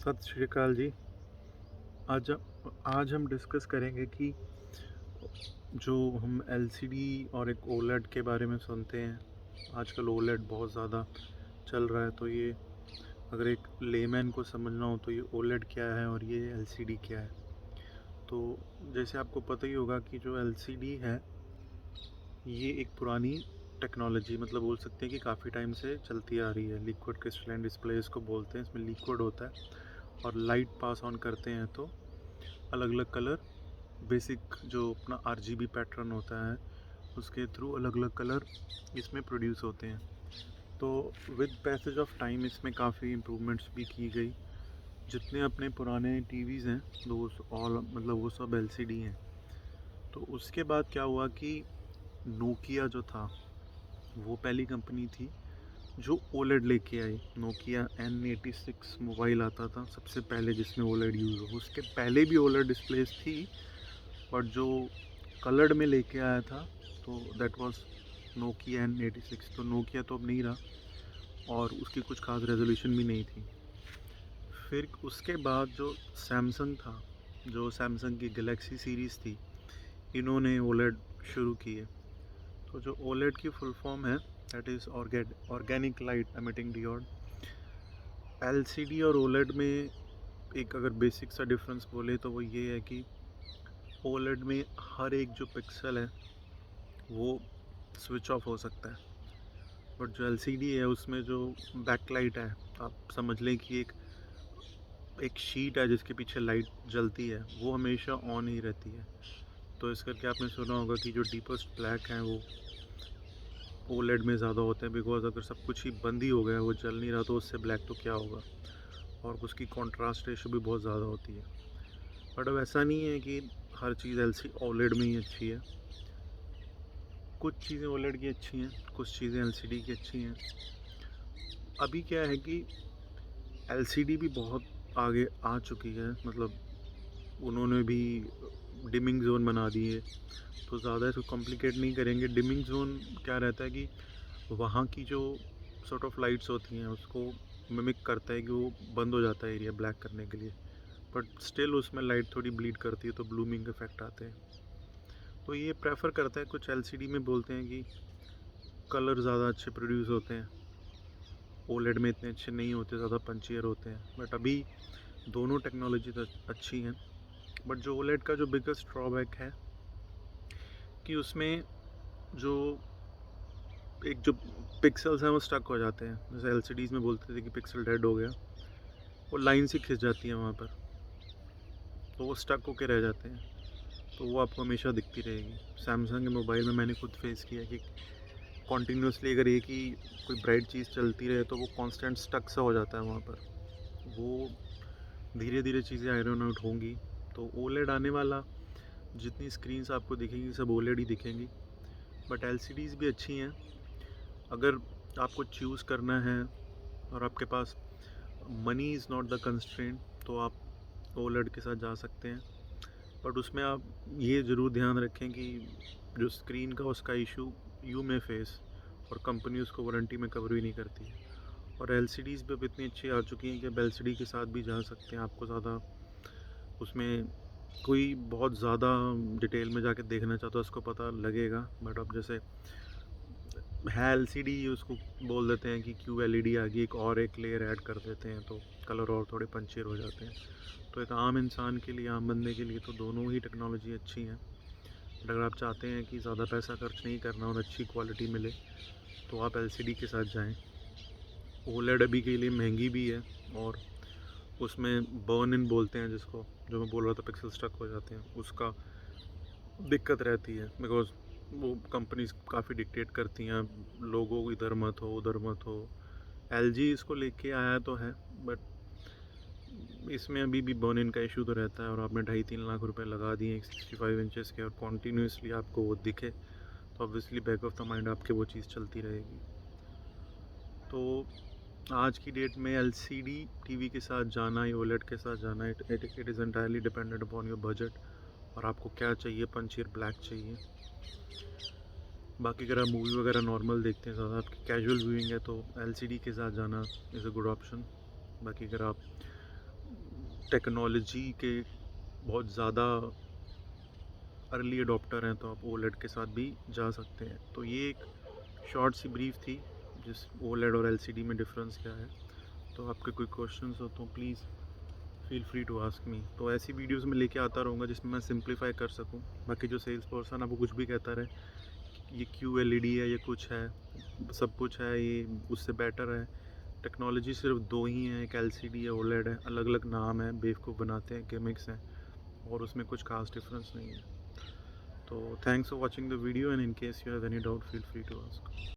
सत श्री अकाल जी। आज आज हम डिस्कस करेंगे कि जो हम एलसीडी और एक ओलेड के बारे में सुनते हैं। आजकल ओलेड बहुत ज़्यादा चल रहा है, तो ये अगर एक लेमैन को समझना हो तो ये ओलेड क्या है और ये एलसीडी क्या है। तो जैसे आपको पता ही होगा कि जो एलसीडी है ये एक पुरानी टेक्नोलॉजी, मतलब बोल सकते हैं कि काफ़ी टाइम से चलती आ रही है। लिक्विड क्रिस्टलाइन डिस्प्ले इसको बोलते हैं। इसमें लिक्विड होता है और लाइट पास ऑन करते हैं तो अलग अलग कलर, बेसिक जो अपना आरजीबी पैटर्न होता है उसके थ्रू अलग अलग कलर इसमें प्रोड्यूस होते हैं। तो विद पैसेज ऑफ टाइम इसमें काफ़ी इम्प्रूवमेंट्स भी की गई। जितने अपने पुराने टीवीज़ हैं वो ऑल मतलब वो सब एलसीडी हैं। तो उसके बाद क्या हुआ कि नोकिया जो था वो पहली कंपनी थी जो ओलेड लेके आई। नोकिया N86 मोबाइल आता था सबसे पहले जिसमें ओलेड यूज़ हो। उसके पहले भी ओलेड डिस्प्लेस थी, बट जो कलर्ड में लेके आया था तो दैट वाज नोकिया N86। तो नोकिया तो अब नहीं रहा और उसकी कुछ खास रेजोल्यूशन भी नहीं थी। फिर उसके बाद जो सैमसंग था, जो सैमसंग की गैलेक्सी सीरीज़ थी, इन्होंने ओलेड शुरू किए। तो जो ओलेड की फुल फॉर्म है that is organic light emitting diode. LCD और ओलेड में एक अगर बेसिक सा डिफरेंस बोले तो वो ये है कि ओलेड में हर एक जो पिक्सल है वो स्विच ऑफ हो सकता है, बट जो एलसीडी है उसमें जो बैकलाइट है, आप समझ लें कि एक शीट है जिसके पीछे लाइट जलती है, वो हमेशा ऑन ही रहती है। तो इस करके आपने सुना होगा कि जो डीपेस्ट ब्लैक हैं वो ओलेड में ज़्यादा होते हैं, बिकॉज अगर सब कुछ ही बंद ही हो गया, वो जल नहीं रहा, तो उससे ब्लैक तो क्या होगा। और उसकी कॉन्ट्रास्ट रेशो भी बहुत ज़्यादा होती है। बट अब ऐसा नहीं है कि हर चीज़ एलसी ओलेड में ही अच्छी है। कुछ चीज़ें ओलेड की अच्छी हैं, कुछ चीज़ें एलसीडी की अच्छी हैं। अभी क्या है कि एलसीडी भी बहुत आगे आ चुकी है, मतलब उन्होंने भी डिमिंग जोन बना दिए। तो ज़्यादा इसको कॉम्प्लिकेट नहीं करेंगे। डिमिंग जोन क्या रहता है कि वहाँ की जो सॉर्ट ऑफ लाइट्स होती हैं उसको मिमिक करता है कि वो बंद हो जाता है एरिया ब्लैक करने के लिए, बट स्टिल उसमें लाइट थोड़ी ब्लीड करती है, तो ब्लूमिंग इफेक्ट आते हैं। तो ये प्रेफर करता है, कुछ एलसीडी में बोलते हैं कि कलर ज़्यादा अच्छे प्रोड्यूस होते हैं, ओलेड में इतने अच्छे नहीं होते, ज़्यादा पंचियर होते हैं। बट अभी दोनों टेक्नोलॉजी तो अच्छी हैं। बट जो ओलेड का जो बिगेस्ट ड्रॉबैक है कि उसमें जो एक जो पिक्सल्स हैं वो स्टक हो जाते हैं। जैसे एलसीडीज़ में बोलते थे कि पिक्सल डेड हो गया, वो लाइन से खिंच जाती है वहाँ पर, तो वो स्टक होके रह जाते हैं। तो वो आपको हमेशा दिखती रहेगी। सैमसंग के मोबाइल में मैंने खुद फेस किया कि कॉन्टीन्यूसली अगर एक ही कोई ब्राइट चीज़ चलती रहे तो वो कांस्टेंट स्टक सा हो जाता है वहाँ पर। वो धीरे धीरे चीज़ें आयरन आउट होंगी। तो ओलेड आने वाला, जितनी स्क्रीन्स आपको दिखेंगी सब ओलेड ही दिखेंगी। बट एलसीडीज़ भी अच्छी हैं। अगर आपको चूज़ करना है और आपके पास money is not the constraint, तो आप ओलेड के साथ जा सकते हैं। बट उसमें आप ये ज़रूर ध्यान रखें कि जो स्क्रीन का उसका इशू यू में फेस, और कंपनी उसको वारंटी में कवर भी नहीं करती है। और एलसीडीज़ भी अब इतनी अच्छी आ चुकी हैं कि अब एलसीडी के साथ भी जा सकते हैं। आपको ज़्यादा उसमें कोई बहुत ज़्यादा डिटेल में जाके देखना चाहता है उसको पता लगेगा। बट अब जैसे है एलसीडी, उसको बोल देते हैं कि क्यों एलईडी आ गई, एक लेयर ऐड कर देते हैं तो कलर और थोड़े पंचियर हो जाते हैं। तो एक आम इंसान के लिए, आम बंदे के लिए तो दोनों ही टेक्नोलॉजी अच्छी हैं। बट अगर आप चाहते हैं कि ज़्यादा पैसा खर्च नहीं करना और अच्छी क्वालिटी मिले तो आप एलसीडी के साथ जाएं। ओलेड अभी के लिए महंगी भी है, और उसमें बर्न इन बोलते हैं जिसको, जो मैं बोल रहा था पिक्सल स्टक हो जाते हैं, उसका दिक्कत रहती है। बिकॉज वो कंपनीज काफ़ी डिक्टेट करती हैं, लोगों को इधर मत हो उधर मत हो। एलजी इसको लेके आया तो है, बट इसमें अभी भी बर्न इन का इशू तो रहता है। और आपने 2.5-3 लाख रुपए लगा दिए एक 65 इंचेस के और कॉन्टीन्यूसली आपको वो दिखे, तो obviously back of the mind आपके वो चीज़ चलती रहेगी। तो आज की डेट में एलसीडी टीवी के साथ जाना या ओलेड के साथ जाना, it is entirely dependent upon your budget और आपको क्या चाहिए, पंचियर ब्लैक चाहिए। बाकी अगर आप मूवी वगैरह नॉर्मल देखते हैं, ज़्यादा आपकी कैजुअल व्यूइंग है, तो एलसीडी के साथ जाना इज़ अ गुड ऑप्शन। बाकी अगर आप टेक्नोलॉजी के बहुत ज़्यादा अर्ली अडॉप्टर हैं तो आप ओलेड के साथ भी जा सकते हैं। तो ये एक शॉर्ट सी ब्रीफ थी जिस ओलेड और एलसीडी में डिफरेंस क्या है। तो आपके कोई क्वेश्चंस हो तो please feel free to ask me. तो ऐसी वीडियोस में लेके आता रहूँगा जिसमें मैं सिंप्लीफाई कर सकूँ। बाकी जो सेल्स पर्सन है वो कुछ भी कहता रहे, ये क्यू एलईडी है, ये कुछ है, सब कुछ है, ये उससे बेटर है। टेक्नोलॉजी सिर्फ दो ही हैं, एक एलसीडी है, ओलेड है, अलग अलग नाम है, बेवकूफ़ बनाते हैं, गिमिक्स हैं, और उसमें कुछ खास डिफरेंस नहीं है। तो thanks for watching the video, and in case you have any doubt feel free to ask.